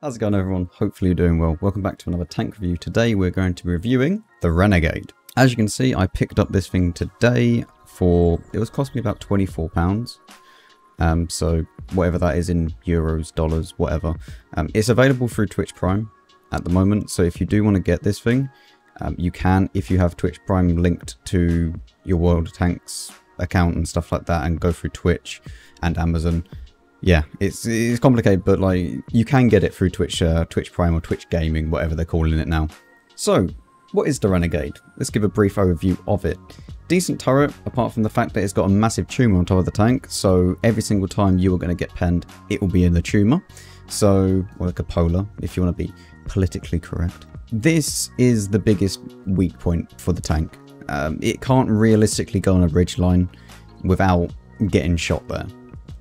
How's it going, everyone? Hopefully you're doing well. Welcome back to another tank review. Today we're going to be reviewing the Renegade. As you can see, I picked up this thing today for, it was costing me about £24. So whatever that is in euros, dollars, whatever. It's available through Twitch Prime at the moment. So if you do want to get this thing, you can, if you have Twitch Prime linked to your World of Tanks account and stuff like that, and go through Twitch and Amazon. Yeah, it's complicated, but like you can get it through Twitch, Twitch Prime or Twitch Gaming, whatever they're calling it now. So, what is the Renegade? Let's give a brief overview of it. Decent turret, apart from the fact that it's got a massive tumor on top of the tank, so every single time you are going to get penned, it will be in the tumor. So, or like a polar, if you want to be politically correct. This is the biggest weak point for the tank. It can't realistically go on a ridge line without getting shot there.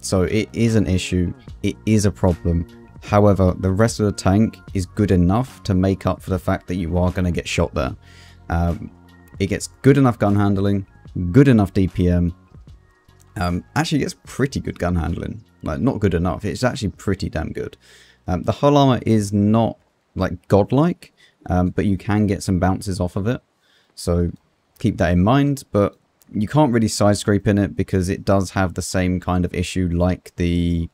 So it is an issue, it is a problem. However, the rest of the tank is good enough to make up for the fact that you are going to get shot there. It gets good enough gun handling, good enough DPM. Actually, it gets pretty good gun handling. Like, not good enough, it's actually pretty damn good. The hull armor is not like godlike, but you can get some bounces off of it. So keep that in mind, but you can't really side scrape in it because it does have the same kind of issue like the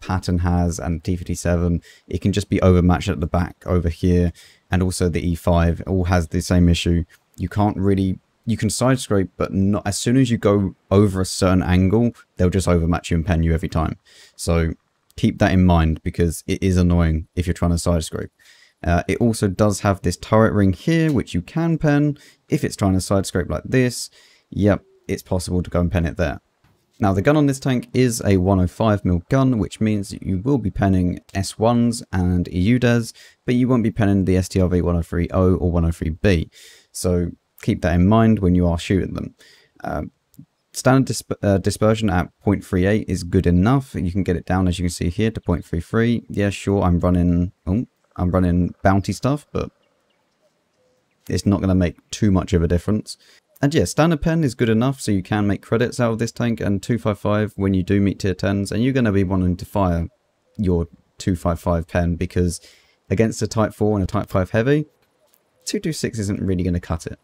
Pattern has and T57. It can just be overmatched at the back over here, and also the E5 all has the same issue. You can't really, you can side scrape, but not as soon as you go over a certain angle, they'll just overmatch you and pen you every time. So keep that in mind because it is annoying if you're trying to side scrape. It also does have this turret ring here, which you can pen if it's trying to side scrape like this. Yep, it's possible to go and pen it there. Now, the gun on this tank is a 105mm gun, which means that you will be penning S1s and EUDES, but you won't be penning the STRV 1030 or 103B. So keep that in mind when you are shooting them. Standard dispersion at 0.38 is good enough. You can get it down, as you can see here, to 0.33. Yeah, sure, I'm running bounty stuff, but it's not going to make too much of a difference. And yeah, standard pen is good enough, so you can make credits out of this tank, and 255 when you do meet tier 10s, and you're going to be wanting to fire your 255 pen, because against a type 4 and a type 5 heavy, 226 isn't really going to cut it.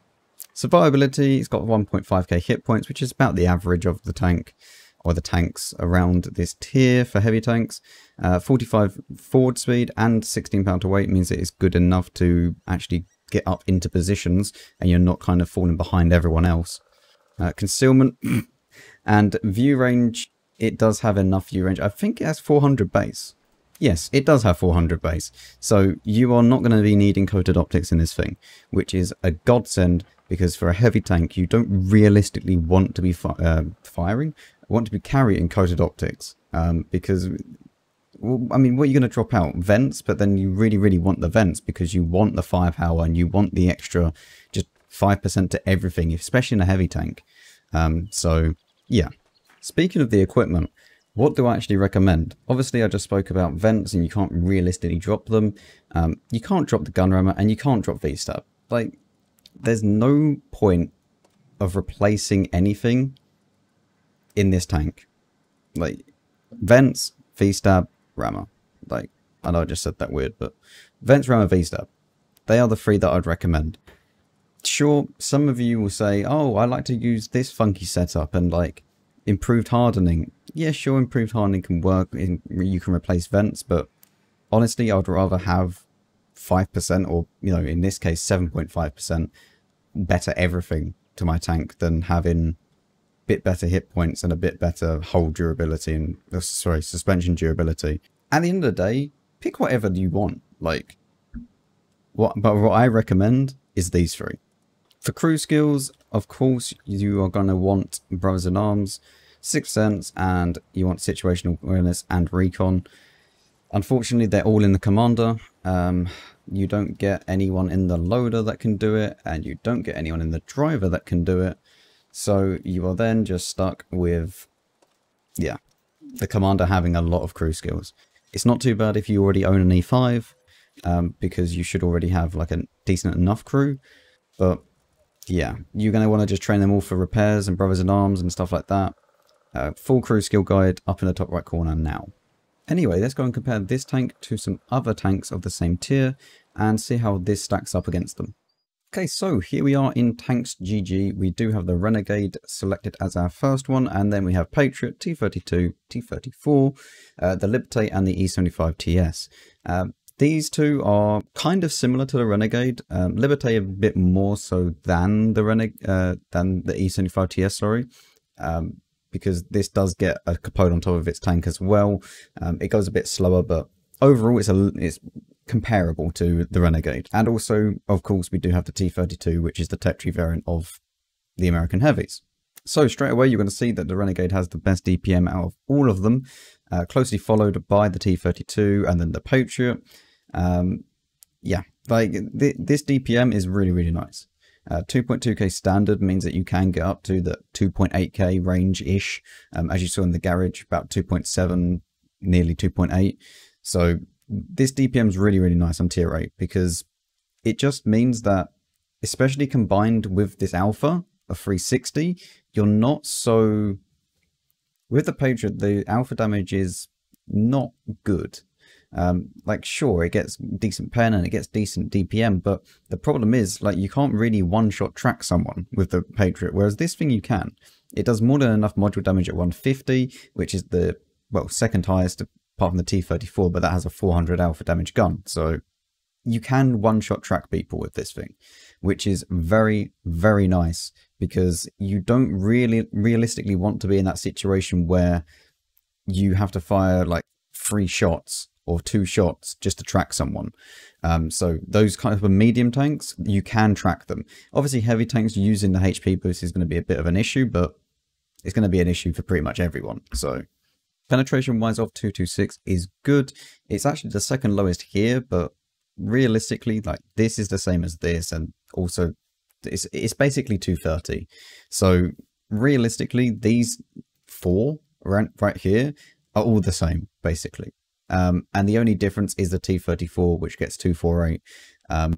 Survivability, it's got 1.5k hit points, which is about the average of the tank, or the tanks around this tier for heavy tanks. 45 forward speed and 16 pound to weight means it is good enough to actually get up into positions and you're not kind of falling behind everyone else. Concealment and view range, it does have enough view range. I think it has 400 base. Yes, it does have 400 base. So you are not going to be needing coated optics in this thing, which is a godsend, because for a heavy tank you don't realistically want to be want to be carrying coated optics, because, well, I mean, what are you going to drop out? Vents, but then you really want the vents because you want the firepower and you want the extra just 5% to everything, especially in a heavy tank. So yeah, speaking of the equipment, what do I actually recommend? Obviously, I just spoke about vents and you can't realistically drop them. You can't drop the gun rammer and you can't drop V-stab. Like, there's no point of replacing anything in this tank. Like, vents, V-stab, rammer. Like, I know I just said that weird, but vents, rammer, V-stab. They are the three that I'd recommend. Sure, some of you will say, oh, I like to use this funky setup and like improved hardening. Yeah, sure, improved hardening can work. You can replace vents, but honestly, I'd rather have 5%, or, you know, in this case, 7.5% better everything to my tank than having bit better hit points and a bit better hull durability and suspension durability. At the end of the day, pick whatever you want. Like, what I recommend is these three. For crew skills, of course, you are going to want Brothers in Arms, Sixth Sense, and you want situational awareness and recon. Unfortunately, they're all in the commander. You don't get anyone in the loader that can do it, and you don't get anyone in the driver that can do it. So you are then just stuck with, yeah, the commander having a lot of crew skills. It's not too bad if you already own an E5, because you should already have like a decent enough crew. But yeah, you're going to want to just train them all for repairs and Brothers in Arms and stuff like that. Full crew skill guide up in the top right corner now. Anyway, let's go and compare this tank to some other tanks of the same tier and see how this stacks up against them. Okay, so here we are in Tanks GG. We do have the Renegade selected as our first one, and then we have Patriot, T32, T34, the Liberté, and the E75 TS. These two are kind of similar to the Renegade. Liberté a bit more so than the E75 TS, sorry. Because this does get a capote on top of its tank as well. It goes a bit slower, but overall it's comparable to the Renegade. And also, of course, we do have the T32, which is the Tetri variant of the American Heavies. So straight away, you're going to see that the Renegade has the best DPM out of all of them, closely followed by the T32 and then the Patriot. Yeah, like this DPM is really, really nice. 2.2k standard means that you can get up to the 2.8k range-ish, as you saw in the garage, about 2.7, nearly 2.8. So this DPM is really, really nice on tier 8 because it just means that, especially combined with this alpha of 360, you're not so... With the Patriot, the alpha damage is not good. Like, sure, it gets decent pen and it gets decent DPM, but the problem is, like, you can't really one-shot track someone with the Patriot, whereas this thing you can. It does more than enough module damage at 150, which is the, well, second highest apart from the T34, but that has a 400 alpha damage gun, so you can one-shot track people with this thing, which is very, very nice, because you don't really realistically want to be in that situation where you have to fire, like, 3 shots or 2 shots just to track someone. So those kind of medium tanks, you can track them. Obviously, heavy tanks using the HP boost is going to be a bit of an issue, but it's going to be an issue for pretty much everyone. So penetration-wise of 226 is good. It's actually the second lowest here, but realistically, like, this is the same as this, and also it's basically 230. So realistically, these 4 right here are all the same, basically. And the only difference is the T34, which gets 248.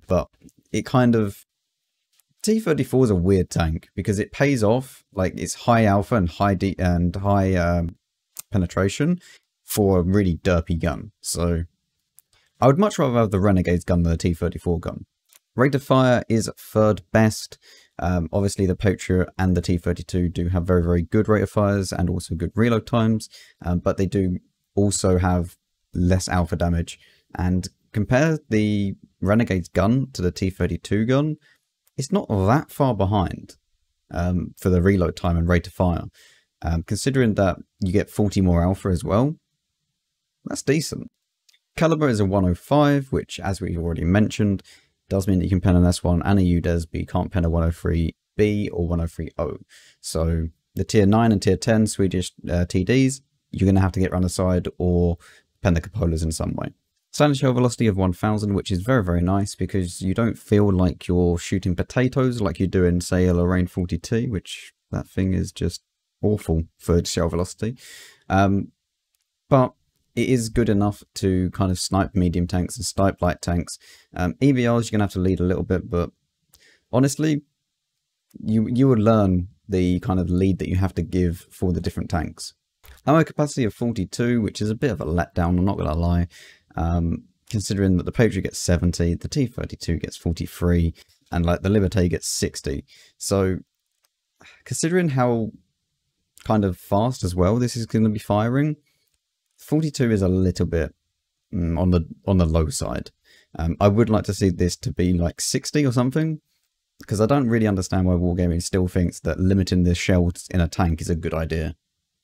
But it kind of... T34 is a weird tank because it pays off, like, it's high alpha and high penetration for a really derpy gun. So I would much rather have the Renegade's gun than the T34 gun. Rate of fire is third best. Obviously, the Patriot and the T32 do have very, very good rate of fires and also good reload times, but they do also have less alpha damage. And compare the Renegade's gun to the T32 gun, it's not that far behind for the reload time and rate of fire. Considering that you get 40 more alpha as well, that's decent. Caliber is a 105, which, as we've already mentioned, does mean that you can pen an S1 and a UDES, but you can't pen a 103B or 103O. So the tier 9 and tier 10 Swedish TDs, you're going to have to get run aside or pen the cupolas in some way. Silent shell velocity of 1000, which is very, very nice because you don't feel like you're shooting potatoes like you do in, say, a Lorraine 40T, which that thing is just awful for shell velocity. But it is good enough to kind of snipe medium tanks and snipe light tanks. EBRs, you're going to have to lead a little bit, but honestly, you would learn the kind of lead that you have to give for the different tanks. Ammo capacity of 42, which is a bit of a letdown, I'm not going to lie. Considering that the Patriot gets 70, the T32 gets 43, and like the Liberté gets 60. So considering how kind of fast as well this is going to be firing, 42 is a little bit on the low side. I would like to see this to be like 60 or something, because I don't really understand why Wargaming still thinks that limiting the shells in a tank is a good idea.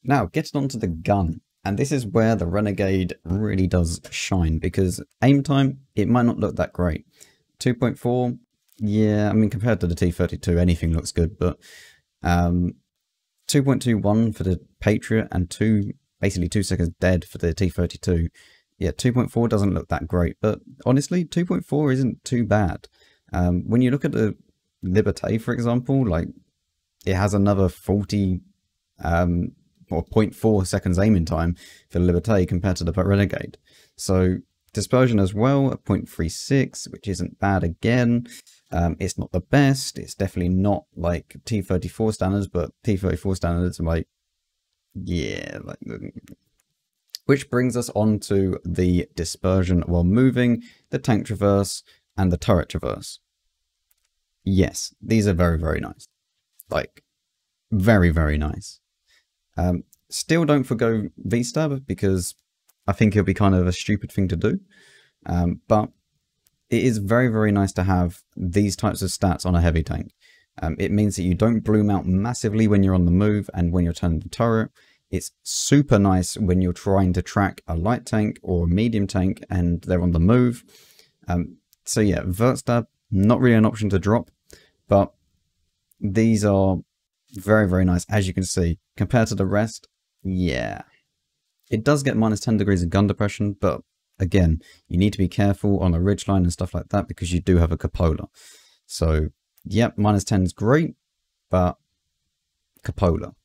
Now, getting onto the gun, and this is where the Renegade really does shine, because aim time, it might not look that great. 2.4, yeah, I mean, compared to the T32, anything looks good, but 2.21 for the Patriot and basically 2 seconds dead for the T32. Yeah, 2.4 doesn't look that great, but honestly, 2.4 isn't too bad. When you look at the Liberté, for example, like, it has another 40 or 0.4 seconds aiming time for the Liberté compared to the Renegade. So dispersion as well at 0.36, which isn't bad again. It's not the best. It's definitely not like T34 standards, but T34 standards are like, yeah, like, Which brings us on to the dispersion while moving, the tank traverse, and the turret traverse. Yes, these are very, very nice. Like, very, very nice. Still don't forgo V-stab because I think it'll be kind of a stupid thing to do. But it is very, very nice to have these types of stats on a heavy tank. It means that you don't bloom out massively when you're on the move and when you're turning the turret. It's super nice when you're trying to track a light tank or a medium tank and they're on the move. So yeah, vert stab, not really an option to drop, but these are very, very nice, as you can see. Compared to the rest, yeah. It does get minus 10 degrees of gun depression, but again, you need to be careful on a ridgeline and stuff like that because you do have a cupola. So, yep, minus 10 is great, but cupola.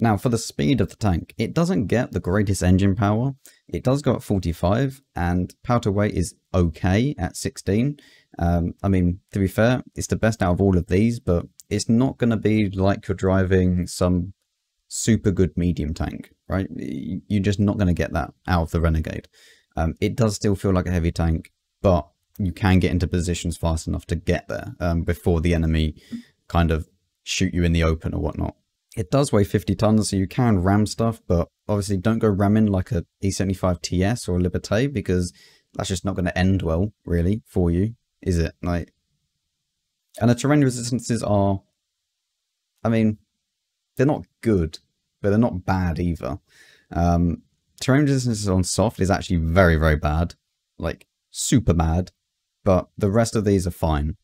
Now, for the speed of the tank, it doesn't get the greatest engine power. It does go at 45, and power to weight is okay at 16. I mean, to be fair, it's the best out of all of these, but it's not going to be like you're driving some super good medium tank, right? You're just not going to get that out of the Renegade. It does still feel like a heavy tank, but you can get into positions fast enough to get there before the enemy kind of shoot you in the open or whatnot. It does weigh 50 tons, so you can ram stuff, but obviously don't go ramming like a E75 TS or a Liberté because that's just not going to end well, really, for you, is it? Like, and the terrain resistances are, I mean, they're not good, but they're not bad either. Terrain resistance on soft is actually very, very bad, like super bad, but the rest of these are fine.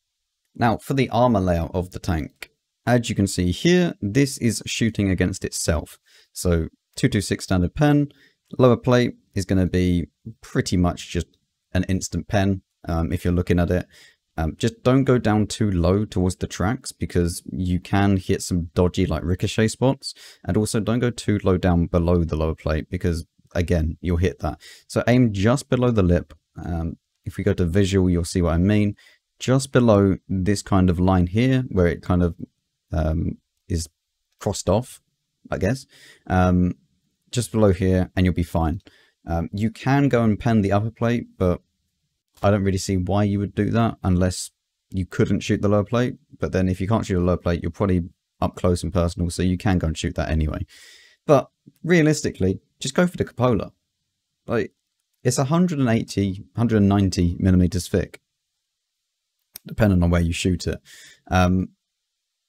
Now, for the armor layout of the tank, as you can see here, this is shooting against itself. So 226 standard pen, lower plate is going to be pretty much just an instant pen if you're looking at it. Just don't go down too low towards the tracks because you can hit some dodgy like ricochet spots, and also don't go too low down below the lower plate because again you'll hit that. So aim just below the lip. If we go to visual, you'll see what I mean. Just below this kind of line here where it kind of is crossed off, I guess. Just below here and you'll be fine. You can go and pen the upper plate, but I don't really see why you would do that unless you couldn't shoot the lower plate. But then if you can't shoot the lower plate, you're probably up close and personal, so you can go and shoot that anyway. But realistically, just go for the cupola. Like, it's 190 millimeters thick, depending on where you shoot it.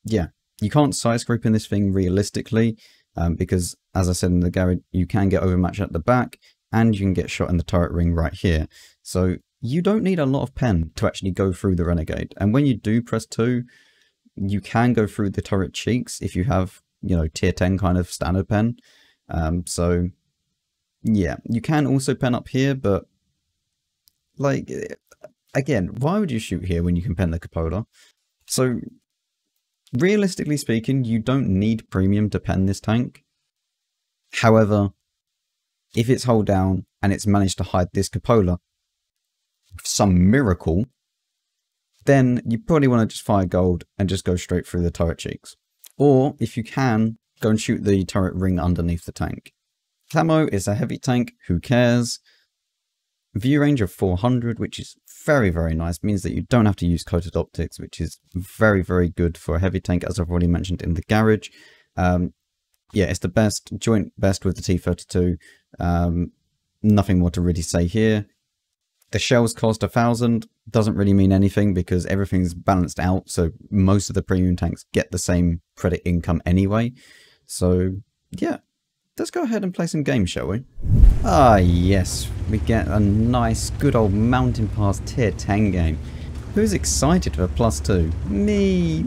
Yeah, you can't side scrape in this thing realistically, because as I said in the garage, you can get overmatched at the back and you can get shot in the turret ring right here. So you don't need a lot of pen to actually go through the Renegade. And when you do press 2, you can go through the turret cheeks if you have, you know, tier 10 kind of standard pen. So yeah, you can also pen up here, but like, again, why would you shoot here when you can pen the cupola? So realistically speaking, you don't need premium to pen this tank. However, if it's hold down and it's managed to hide this cupola, some miracle, then you probably want to just fire gold and just go straight through the turret cheeks. Or if you can, go and shoot the turret ring underneath the tank. Camo is a heavy tank, who cares? View range of 400, which is very, very nice. Means that you don't have to use coated optics, which is very, very good for a heavy tank, as I've already mentioned in the garage. Yeah, it's the best, joint best with the T32. Nothing more to really say here. The shells cost 1,000. Doesn't really mean anything because everything's balanced out. So most of the premium tanks get the same credit income anyway. So yeah, let's go ahead and play some games, shall we? Ah, yes, we get a nice, good old Mountain Pass tier 10 game. Who's excited for +2? Me!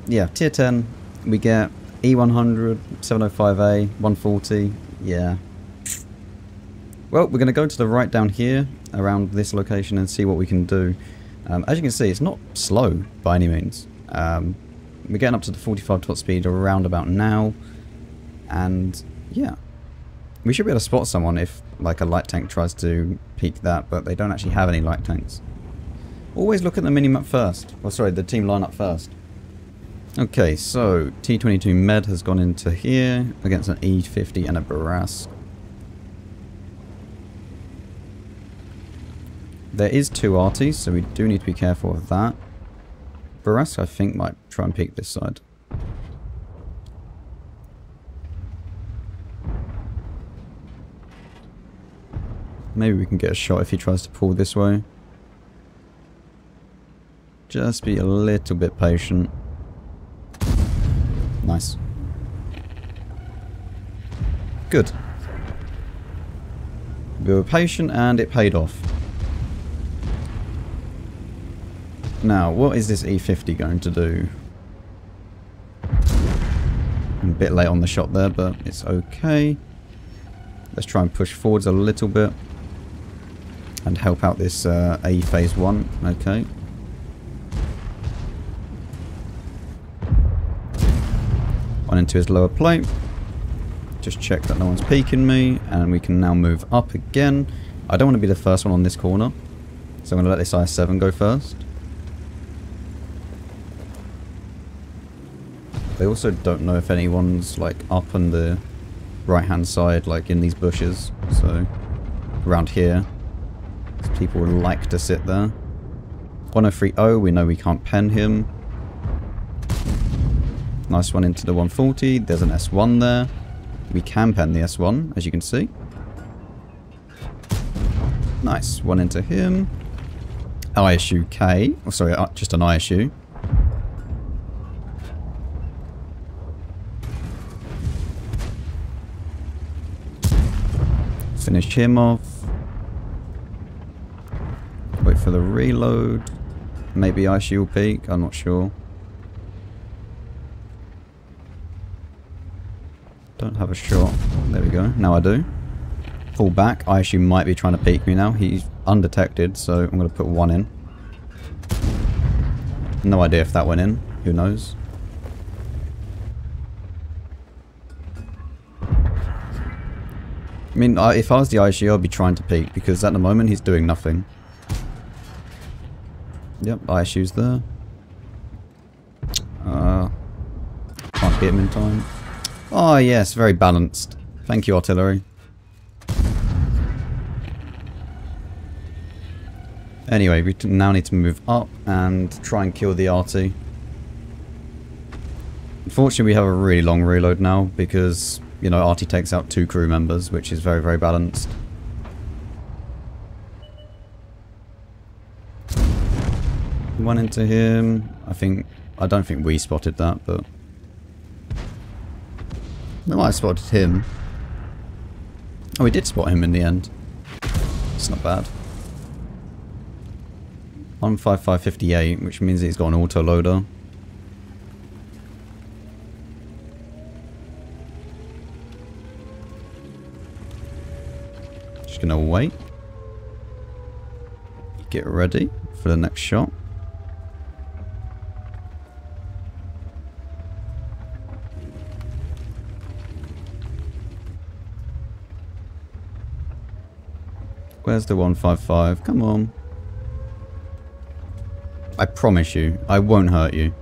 Yeah, tier 10, we get E100, 705A, 140, yeah. Well, we're going to go to the right down here, around this location, and see what we can do. As you can see, it's not slow by any means. We're getting up to the 45 top speed around about now, and yeah. We should be able to spot someone if like a light tank tries to peek that, but they don't actually have any light tanks. Always look at the minimap first. Or sorry, the team lineup first. Okay, so T22 Med has gone into here against an E50 and a Barras. There is 2 arties, so we do need to be careful of that. Barras, I think, might try and peek this side. Maybe we can get a shot if he tries to pull this way. Just be a little bit patient. Nice. Good. We were patient and it paid off. Now, what is this E50 going to do? I'm a bit late on the shot there, but it's okay. Let's try and push forwards a little bit. And help out this A phase 1. Okay. On into his lower plate. Just check that no one's peeking me. And we can now move up again. I don't want to be the first one on this corner. So I'm going to let this IS-7 go first. They also don't know if anyone's like up on the right hand side, like in these bushes. So around here. People would like to sit there. 1030, we know we can't pen him. Nice one into the 140. There's an S1 there. We can pen the S1, as you can see. Nice. One into him. ISU K. Oh, sorry, just an ISU. Finish him off. Wait for the reload. Maybe ISU will peek. I'm not sure. Don't have a shot. There we go. Now I do. Pull back. ISU might be trying to peek me now. He's undetected, so I'm going to put 1 in. No idea if that went in. Who knows? I mean, if I was the ISU, I'd be trying to peek, because at the moment he's doing nothing. Yep, ISU's there. Can't hit him in time. Oh yes, very balanced. Thank you, artillery. Anyway, we now need to move up and try and kill the RT. Unfortunately, we have a really long reload now because, you know, RT takes out 2 crew members, which is very, very balanced. One into him. I don't think we spotted that, but we might have spotted him. Oh, we did spot him in the end. It's not bad. 15558, which means he's got an auto-loader. Just gonna wait. Get ready for the next shot. Where's the 155? Come on. I promise you, I won't hurt you.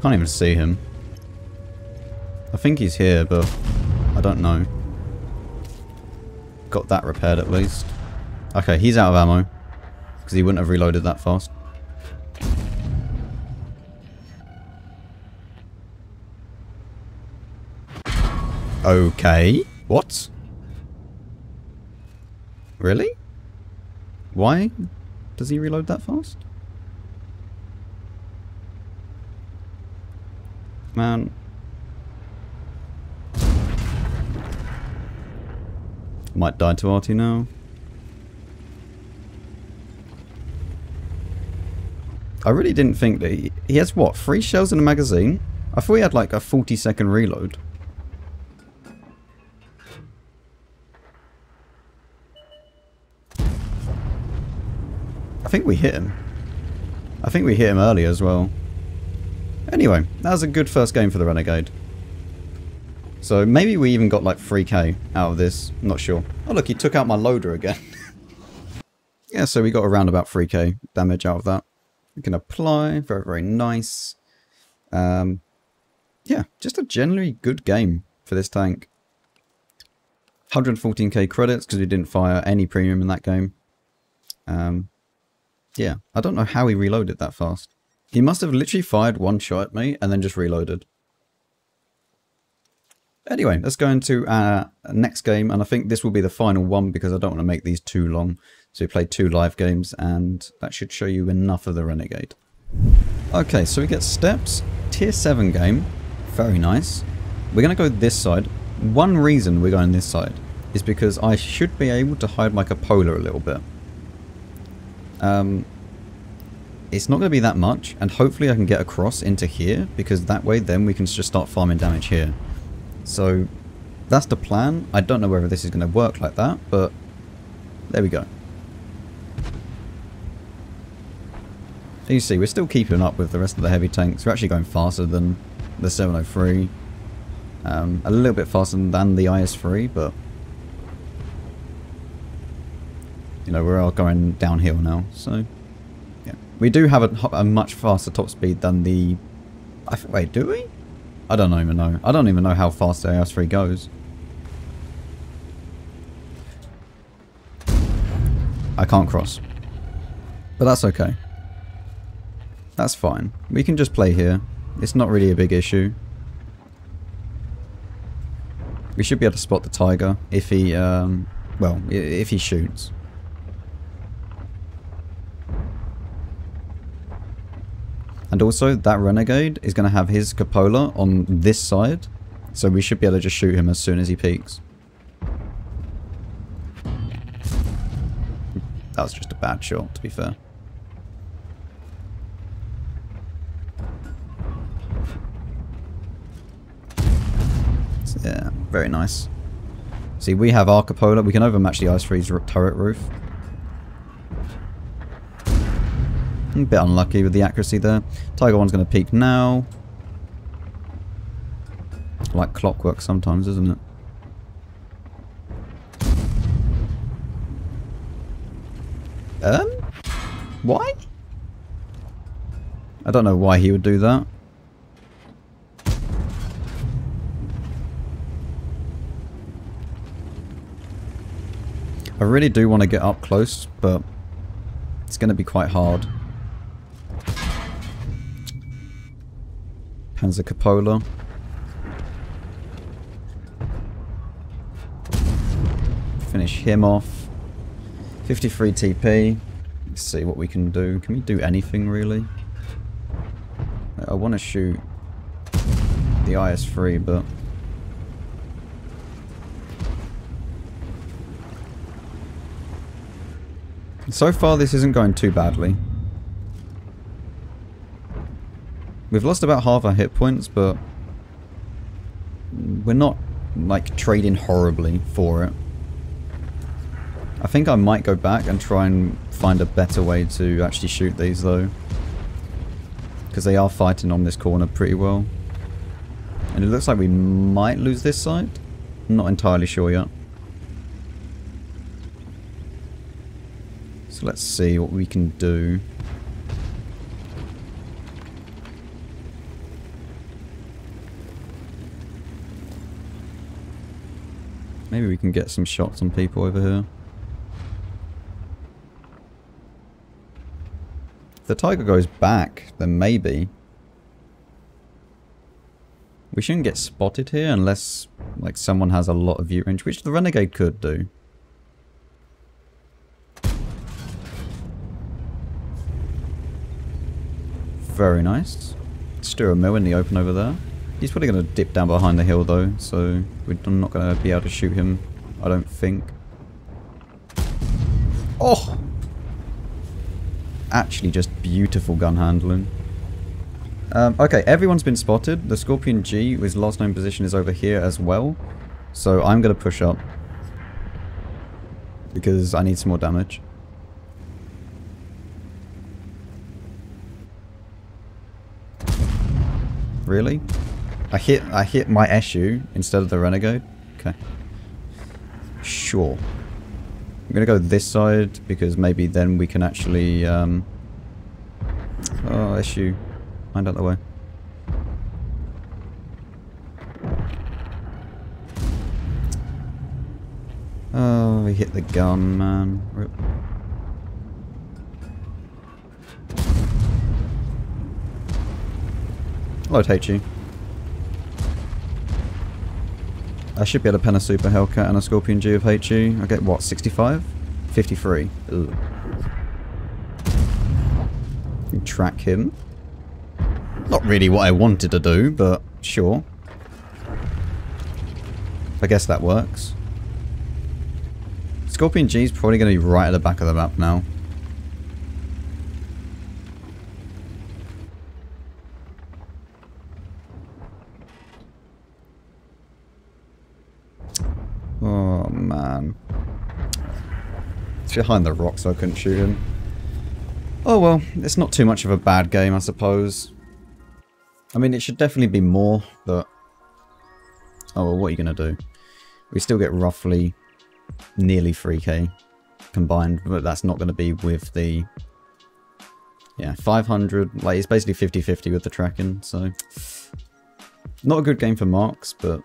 Can't even see him. I think he's here, but I don't know. Got that repaired at least. Okay, he's out of ammo. Because he wouldn't have reloaded that fast. Okay. What? Really? Why does he reload that fast? Man. Might die to RT now. I really didn't think that he has what, 3 shells in a magazine? I thought he had like a 40-second reload. I think we hit him. I think we hit him early as well. Anyway, that was a good first game for the Renegade. So maybe we even got like 3k out of this. I'm not sure. Oh look, he took out my loader again. Yeah, so we got around about 3k damage out of that. We can apply. Very, very nice. Yeah, just a generally good game for this tank. 114k credits because we didn't fire any premium in that game. Yeah, I don't know how he reloaded that fast. He must have literally fired one shot at me and then just reloaded. Anyway, let's go into our next game, and I think this will be the final one because I don't want to make these too long. So we played 2 live games, and that should show you enough of the Renegade. Okay, so we get steps, tier 7 game, very nice. We're going to go this side. One reason we're going this side is because I should be able to hide my cupola a little bit. It's not going to be that much, and hopefully I can get across into here, because that way then we can just start farming damage here. So that's the plan. I don't know whether this is going to work like that, but there we go. You see, we're still keeping up with the rest of the heavy tanks. We're actually going faster than the 703. A little bit faster than the IS-3, but you know, we're all going downhill now, so yeah. We do have a much faster top speed than the... wait, do we? I don't even know. I don't even know how fast the IS-3 goes. I can't cross. But that's okay. That's fine. We can just play here. It's not really a big issue. We should be able to spot the Tiger if he, well, if he shoots. And also, that Renegade is going to have his cupola on this side, so we should be able to just shoot him as soon as he peeks. That was just a bad shot, to be fair. So, yeah, very nice. See, we have our cupola. We can overmatch the IS-3's turret roof. A bit unlucky with the accuracy there. Tiger 1's going to peek now. Like clockwork sometimes, isn't it? Why? I don't know why he would do that. I really do want to get up close, but it's going to be quite hard. Panzer cupola. Finish him off. 53 TP. Let's see what we can do. Can we do anything really? I want to shoot the IS-3, but so far this isn't going too badly. We've lost about half our hit points, but we're not like trading horribly for it. I think I might go back and try and find a better way to actually shoot these though, because they are fighting on this corner pretty well. And it looks like we might lose this side. I'm not entirely sure yet. So let's see what we can do. Maybe we can get some shots on people over here. If the Tiger goes back, then maybe. We shouldn't get spotted here unless like someone has a lot of view range, which the Renegade could do. Very nice. Steer a mill in the open over there. He's probably going to dip down behind the hill though, so we're not going to be able to shoot him, I don't think. Oh! Actually just beautiful gun handling. Okay, everyone's been spotted. The Scorpion G, his last known position, is over here as well. So I'm going to push up, because I need some more damage. Really? I hit my SU instead of the Renegade? Okay. Sure. I'm gonna go this side because maybe then we can actually oh, SU. Mind out the way. Oh, we hit the gun, man. Rip. Load HE. I should be able to pen a Super Hellcat and a Scorpion G of HE. I get what, 65? 53. Ugh. Track him. Not really what I wanted to do, but sure. I guess that works. Scorpion G is probably going to be right at the back of the map now. Oh man. It's behind the rock, so I couldn't shoot him. Oh well, it's not too much of a bad game, I suppose. I mean, it should definitely be more, but... oh well, what are you going to do? We still get roughly nearly 3k combined, but that's not going to be with the... yeah, 500. Like, it's basically 50-50 with the tracking, so... not a good game for marks, but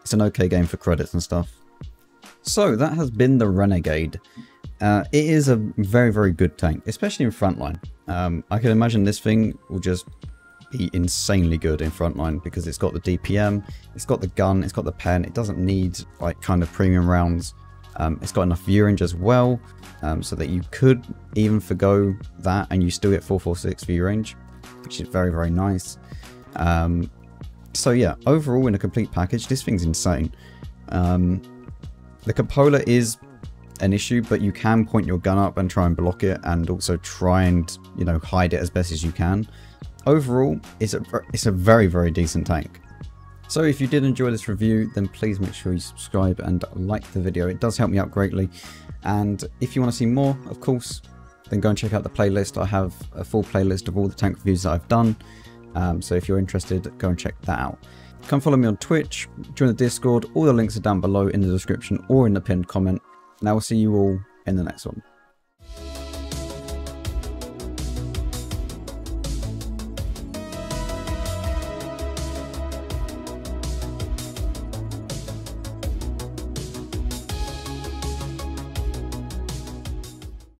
it's an okay game for credits and stuff. So, that has been the Renegade. It is a very, very good tank, especially in frontline. I can imagine this thing will just be insanely good in frontline because it's got the DPM, it's got the gun, it's got the pen, it doesn't need like kind of premium rounds. It's got enough view range as well, so that you could even forgo that and you still get 446 view range, which is very, very nice. So yeah, overall in a complete package, this thing's insane. The cupola is an issue, but you can point your gun up and try and block it, and also try and, you know, hide it as best as you can. Overall, it's a very, very decent tank. So if you did enjoy this review, then please make sure you subscribe and like the video. It does help me out greatly. And if you want to see more, of course, then go and check out the playlist. I have a full playlist of all the tank reviews that I've done. So if you're interested, go and check that out. Come follow me on Twitch, join the Discord. All the links are down below in the description or in the pinned comment. And I will see you all in the next one.